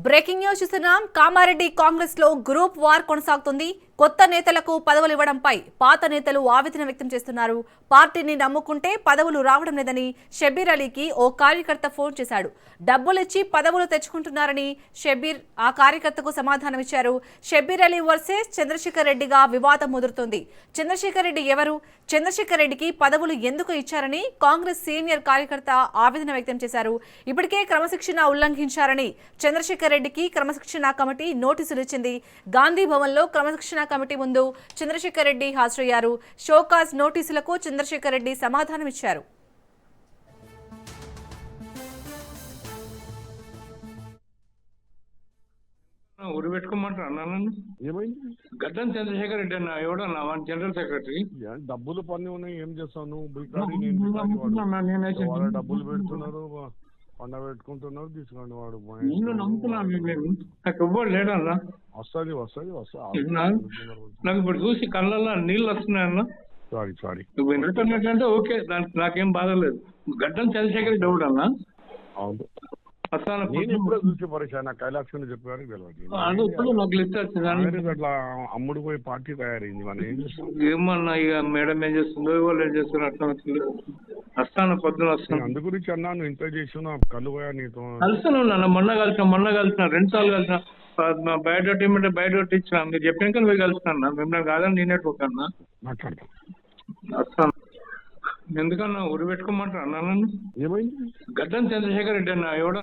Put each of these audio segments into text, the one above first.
Breaking news చూస్తున్నాం. కామారెడ్డి కాంగ్రెస్ లో group war కొనసాగుతుంది. కొత్త నేతలకు పదవులు ఇవ్వడంపై పాత నేతలు ఆవేదన వ్యక్తం చేస్తున్నారు. పార్టీని నమ్ముకుంటే పదవులు రావడం లేదని షబ్బీర్ అలీకి ఓ కార్యకర్త ఫోన్ చేశాడు. డబ్బులిచ్చి పదవులు తెచ్చుకుంటున్నారని షబ్బీర్ ఆ కార్యకర్తకు సమాధానమిచ్చారు. షబ్బీర్ అలీ వర్సెస్ చంద్రశేఖర్ రెడ్డిగా వివాదం ముదురుతోంది. చంద్రశేఖర్ రెడ్డి ఎవరు? చంద్రశేఖర్ రెడ్డికి పదవులు ఎందుకు ఇచ్చారని కాంగ్రెస్ సీనియర్ కార్యకర్త ఆవేదన వ్యక్తం చేశారు. ఇప్పటికే క్రమశిక్షణ ఉల్లంఘించారని చంద్రశేఖర్ రెడ్డికి క్రమశిక్షణ కమిటీ నోటీసులు ఇచ్చింది. గాంధీ భవన్ లో క్రమశిక్షణ కమిటీ ముందు చంద్రశేఖర్ రెడ్డి హాజరయ్యారు. షోకాజ్ నోటీసులకు చంద్రశేఖర్ రెడ్డి సమాధానమిచ్చారు. ఊరు పెట్టుకోమంటారు అన్నాను. ఏమైంది? గడ్డం చంద్రశేఖర్ రెడ్డి అన్న ఎవడన్నా వాడి జనరల్ సెక్రటరీ. డబ్బులు పని ఉన్నాయి, ఏం చేస్తాను? బిల్కారీ వాళ్ళ డబ్బులు పెడుతున్నారు, పండ పెట్టుకుంటున్నారు, తీసుకోండి. వాడు నేను నమ్ముతున్నాను, నాకు ఎవ్వరు లేడన్నా. వస్తుంది వస్తుంది వస్తుంది. నాకు ఇప్పుడు చూసి కళ్ళల్లో నీళ్ళు వస్తున్నాయన్న. సారీ నువ్వు వింటున్నట్టంటే ఓకే, దానికి నాకేం బాధ లేదు. గడ్డం చంద్రశేఖర్ రెడ్డి ఎవడన్నా? అవును, అసలు నేను ఎప్పుడో చూసి పరిచయం. నాకు కైలాక్షన్ చెప్పారు నాకు లిస్ట్ వచ్చింది. అట్లా అమ్ముడు పోయి పార్టీ తయారైంది. మనం ఏం చేస్తాం? ఏమన్నా ఇక మేడం ఏం చేస్తుందో వాళ్ళు ఏం చేస్తున్నారు అట్లా వస్తాను, పొద్దున వస్తాను. అందు గురించి అన్నాను, ఇంత చేసిన కళ్ళు పోయా నీతో. కలిసాను నాన్న, మొన్న కలిసిన 2 సార్లు కలిసిన. బయోడేట్ ఏమంటే బయోడేట్ ఇచ్చిన, మీరు చెప్పినాక పోయి కలుస్తాను. మిమ్మల్ని కాదని నేనే పోకన్నా మాట్లాడతాం. వస్తాను. ఎందుకన్నా ఊరు పెట్టుకోమంటారు అన్నాను. ఏమైంది? గడ్డం చంద్రశేఖర్ రెడ్డి అన్న ఎవడ.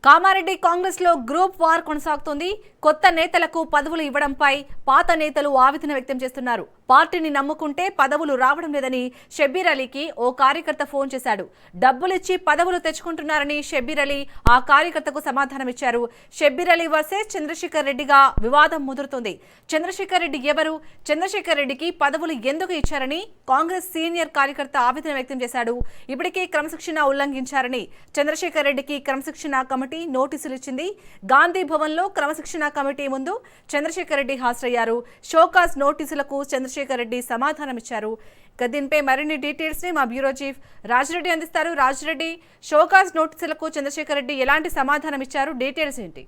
కామారెడ్డి కాంగ్రెస్ లో గ్రూప్ వార్ కొనసాగుతోంది. కొత్త నేతలకు పదవులు ఇవ్వడంపై పాత నేతలు ఆవేదన వ్యక్తం చేస్తున్నారు. పార్టీని నమ్ముకుంటే పదవులు రావడం లేదని షబ్బీర్ అలీకి ఓ కార్యకర్త ఫోన్ చేశాడు. డబ్బులిచ్చి పదవులు తెచ్చుకుంటున్నారని షబ్బీర్ అలీ ఆ కార్యకర్తకు సమాధానమిచ్చారు. షబ్బీర్ అలీ వర్సెస్ చంద్రశేఖర్ రెడ్డిగా వివాదం ముదురుతోంది. చంద్రశేఖర్ రెడ్డి ఎవరు? చంద్రశేఖర్ రెడ్డికి పదవులు ఎందుకు ఇచ్చారని కాంగ్రెస్ సీనియర్ కార్యకర్త ఆవేదన వ్యక్తం చేశాడు. ఇప్పటికే క్రమశిక్షణ ఉల్లంఘించారని చంద్రశేఖర్ రెడ్డికి క్రమశిక్షణ కమిటీ నోటీసులు ఇచ్చింది. గాంధీ భవన్ లో క్రమశిక్షణ కమిటీ ముందు చంద్రశేఖర్ రెడ్డి హాజరయ్యారు. షోకాజ్ నోటీసులకు చంద్రశేఖర్ రెడ్డి సమాధానమిచ్చారు. దీనిపై మరిన్ని డీటెయిల్స్ ని మా బ్యూరో చీఫ్ రాజిరెడ్డి అందిస్తారు. రాజిరెడ్డి, షోకాజ్ నోటీసులకు చంద్రశేఖర్ రెడ్డి ఎలాంటి సమాధానం ఇచ్చారు? డీటెయిల్స్ ఏంటి?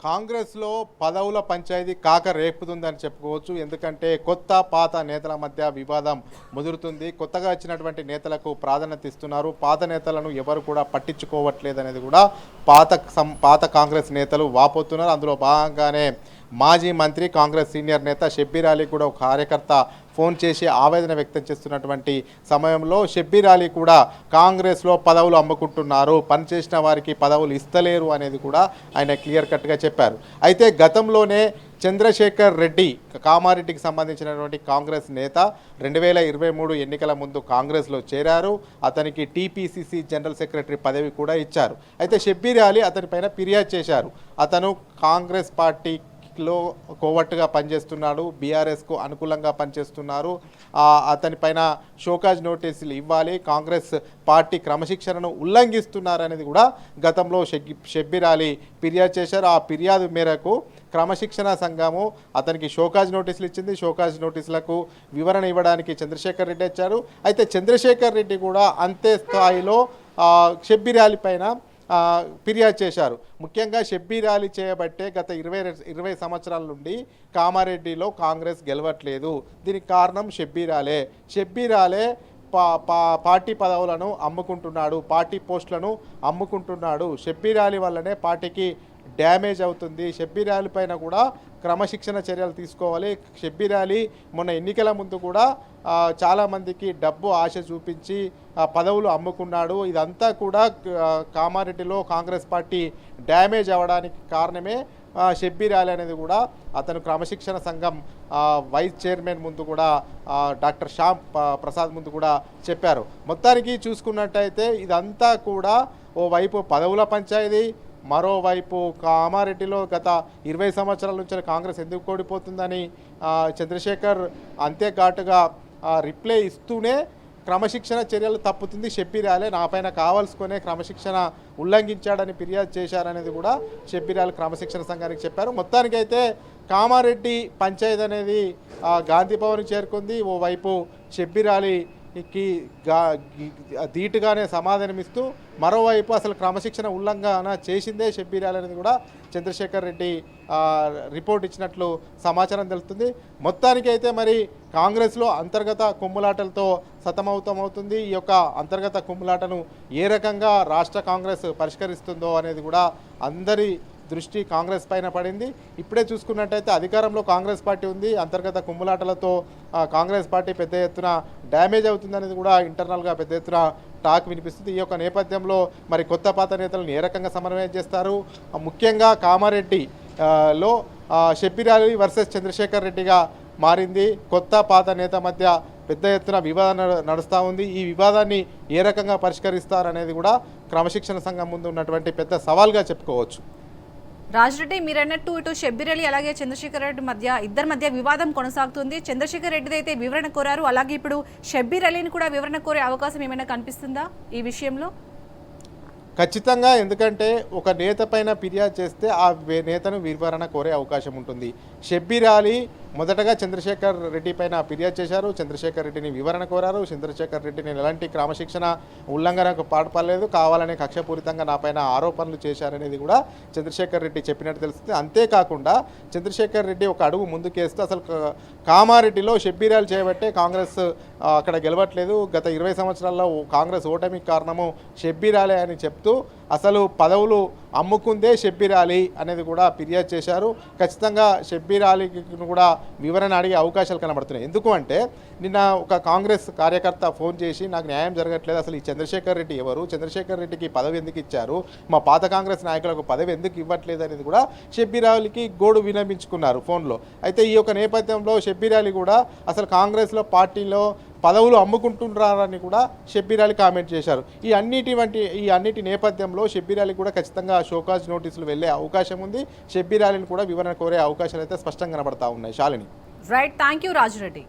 కాంగ్రెస్లో పదవుల పంచాయతీ కాక రేపుతుందని చెప్పుకోవచ్చు. ఎందుకంటే కొత్త పాత నేతల మధ్య వివాదం ముదురుతుంది. కొత్తగా వచ్చినటువంటి నేతలకు ప్రాధాన్యత ఇస్తున్నారు. పాత నేతలను ఎవరు కూడా పట్టించుకోవట్లేదనేది కూడా పాత కాంగ్రెస్ నేతలు వాపోతున్నారు. అందులో భాగంగానే మాజీ మంత్రి కాంగ్రెస్ సీనియర్ నేత షబ్బీర్ అలీ కూడా ఒక కార్యకర్త ఫోన్ చేసి ఆవేదన వ్యక్తం చేస్తున్నటువంటి సమయంలో షబ్బీర్ అలీ కూడా కాంగ్రెస్లో పదవులు అమ్ముకుంటున్నారు, పనిచేసిన వారికి పదవులు ఇస్తలేరు అనేది కూడా ఆయన క్లియర్ కట్గా చెప్పారు. అయితే గతంలోనే చంద్రశేఖర్ రెడ్డి కామారెడ్డికి సంబంధించినటువంటి కాంగ్రెస్ నేత 2023 ఎన్నికల ముందు కాంగ్రెస్లో చేరారు. అతనికి టీపీసీసీ జనరల్ సెక్రటరీ పదవి కూడా ఇచ్చారు. అయితే షబ్బీర్ అలీ అతనిపైన ఫిర్యాదు చేశారు. అతను కాంగ్రెస్ పార్టీలో కోవట్టుగా పనిచేస్తున్నాడు, బీఆర్ఎస్కు అనుకూలంగా పనిచేస్తున్నారు, అతనిపైన షోకాజ్ నోటీసులు ఇవ్వాలి, కాంగ్రెస్ పార్టీ క్రమశిక్షణను ఉల్లంఘిస్తున్నారనేది కూడా గతంలో షబ్బీర్ అలీ ఫిర్యాదు చేశారు. ఆ ఫిర్యాదు మేరకు క్రమశిక్షణ సంఘము అతనికి షోకాజ్ నోటీసులు ఇచ్చింది. షోకాజ్ నోటీసులకు వివరణ ఇవ్వడానికి చంద్రశేఖర్ రెడ్డి వచ్చారు. అయితే చంద్రశేఖర్ రెడ్డి కూడా అంతే స్థాయిలో షబ్బీర్ అలీ పైన ఫిర్యాదు చేశారు. ముఖ్యంగా షబ్బీర్ అలీ చేయబట్టే గత 20 సంవత్సరాల నుండి కామారెడ్డిలో కాంగ్రెస్ గెలవట్లేదు. దీనికి కారణం షబ్బీర్ అలీ పార్టీ పదవులను అమ్ముకుంటున్నాడు, పార్టీ పోస్టులను అమ్ముకుంటున్నాడు. షబ్బీర్ అలీ వల్లనే పార్టీకి డ్యామేజ్ అవుతుంది. షబ్బీర్ అలీ పైన కూడా క్రమశిక్షణ చర్యలు తీసుకోవాలి. షబ్బీర్ అలీ మొన్న ఎన్నికల ముందు కూడా చాలామందికి డబ్బు ఆశ చూపించి పదవులు అమ్ముకున్నాడు. ఇదంతా కూడా కామారెడ్డిలో కాంగ్రెస్ పార్టీ డ్యామేజ్ అవ్వడానికి కారణమే షబ్బీర్ అలీ అనేది కూడా అతను క్రమశిక్షణ సంఘం వైస్ చైర్మన్ ముందు కూడా డాక్టర్ శ్యామ్ ప్రసాద్ ముందు కూడా చెప్పారు. మొత్తానికి చూసుకున్నట్టయితే ఇదంతా కూడా ఓవైపు పదవుల పంచాయతీ, మరోవైపు కామారెడ్డిలో గత 20 సంవత్సరాల నుంచి కాంగ్రెస్ ఎందుకు ఓడిపోతుందని చంద్రశేఖర్ అంతే ఘాటుగా రిప్లై ఇస్తూనే క్రమశిక్షణ చర్యలు తప్పుతుంది షబ్బీర్ అలీ, నాపైన కావాల్సుకునే క్రమశిక్షణ ఉల్లంఘించాడని ఫిర్యాదు చేశారనేది కూడా షబ్బీర్ అలీ క్రమశిక్షణ సంఘానికి చెప్పారు. మొత్తానికైతే కామారెడ్డి పంచాయతీ అనేది గాంధీ భవన్ చేరుకుంది. ఓవైపు షబ్బీర్ అలీ ధీటుగానే సమాధానమిస్తూ మరోవైపు అసలు క్రమశిక్షణ ఉల్లంఘన చేసిందే షబ్బీర్ అలీ అనేది కూడా చంద్రశేఖర్ రెడ్డి రిపోర్ట్ ఇచ్చినట్లు సమాచారం తెలుస్తుంది. మొత్తానికి అయితే మరి కాంగ్రెస్లో అంతర్గత కుమ్ములాటలతో సతమవుతమవుతుంది. ఈ యొక్క అంతర్గత కుమ్ములాటను ఏ రకంగా రాష్ట్ర కాంగ్రెస్ పరిష్కరిస్తుందో అనేది కూడా అందరి దృష్టి కాంగ్రెస్ పైన పడింది. ఇప్పుడే చూసుకున్నట్టయితే అధికారంలో కాంగ్రెస్ పార్టీ ఉంది. అంతర్గత కుమ్ములాటలతో కాంగ్రెస్ పార్టీ పెద్ద ఎత్తున డ్యామేజ్ అవుతుందనేది కూడా ఇంటర్నల్గా పెద్ద ఎత్తున టాక్ వినిపిస్తుంది. ఈ యొక్క నేపథ్యంలో మరి కొత్త పాత నేతలను ఏ రకంగా సమన్వయం చేస్తారు, ముఖ్యంగా కామారెడ్డి లో షబ్బీర్ అలీ వర్సెస్ చంద్రశేఖర్ రెడ్డిగా మారింది. కొత్త పాత నేత మధ్య పెద్ద ఎత్తున వివాదం నడుస్తూ ఉంది. ఈ వివాదాన్ని ఏ రకంగా పరిష్కరిస్తారనేది కూడా క్రమశిక్షణ సంఘం ముందు ఉన్నటువంటి పెద్ద సవాల్గా చెప్పుకోవచ్చు. రాజ్రెడ్డి, మీరు అన్నట్టు ఇటు షబ్బీర్ అలీ అలాగే చంద్రశేఖర్ రెడ్డి ఇద్దరి మధ్య వివాదం కొనసాగుతుంది. చంద్రశేఖర్ రెడ్డి అయితే వివరణ కోరారు, అలాగే ఇప్పుడు షబ్బీర్ అలీని కూడా వివరణ కోరే అవకాశం ఏమైనా కనిపిస్తుందా ఈ విషయంలో? ఖచ్చితంగా, ఎందుకంటే ఒక నేత పైన ఫిర్యాదు చేస్తే ఆ నేతను వివరణ కోరే అవకాశం ఉంటుంది. షబ్బీర్ అలీ మొదటగా చంద్రశేఖర్ రెడ్డి పైన ఫిర్యాదు చేశారు. చంద్రశేఖర్ రెడ్డిని వివరణ కోరారు. చంద్రశేఖర్ రెడ్డిని ఎలాంటి క్రమశిక్షణ ఉల్లంఘనకు పాటుపడలేదు, కావాలనే కక్షపూరితంగా నా పైన ఆరోపణలు చేశారనేది కూడా చంద్రశేఖర్ రెడ్డి చెప్పినట్టు తెలుస్తుంది. అంతేకాకుండా చంద్రశేఖర్ రెడ్డి ఒక అడుగు ముందుకేస్తూ అసలు కామారెడ్డిలో షబ్బీర్ అలీ చేయబట్టే కాంగ్రెస్ అక్కడ గెలవట్లేదు, గత 20 సంవత్సరాల్లో కాంగ్రెస్ ఓటమికి కారణము షబ్బీర్ అలీ అని చెప్తూ అసలు పదవులు అమ్ముకుందే షబ్బీర్ అలీ అనేది కూడా ఫిర్యాదు చేశారు. ఖచ్చితంగా షబ్బీర్ అలీకి కూడా వివరణ అడిగే అవకాశాలు కనబడుతున్నాయి. ఎందుకు అంటే నిన్న ఒక కాంగ్రెస్ కార్యకర్త ఫోన్ చేసి నాకు న్యాయం జరగట్లేదు, అసలు ఈ చంద్రశేఖర్ రెడ్డి ఎవరు, చంద్రశేఖర్ రెడ్డికి పదవి ఎందుకు ఇచ్చారు, మా పాత కాంగ్రెస్ నాయకులకు పదవి ఎందుకు ఇవ్వట్లేదు అనేది కూడా షబ్బీర్ అలీకి గోడు వినపించుకున్నారు ఫోన్లో. అయితే ఈ యొక్క నేపథ్యంలో షబ్బీర్ అలీ కూడా అసలు కాంగ్రెస్లో పార్టీలో పదవులు అమ్ముకుంటున్నారని కూడా షబ్బీర్ అలీ కామెంట్ చేశారు. ఈ అన్నిటి నేపథ్యంలో షబ్బీర్ అలీ కూడా ఖచ్చితంగా షోకాజ్ నోటీసులు వెళ్లే అవకాశం ఉంది. షబ్బీర్ అలీని కూడా వివరణ కోరే అవకాశాలు అయితే స్పష్టంగా కనబడతా ఉన్నాయి. Shalini. Right, thank you Raju Reddy.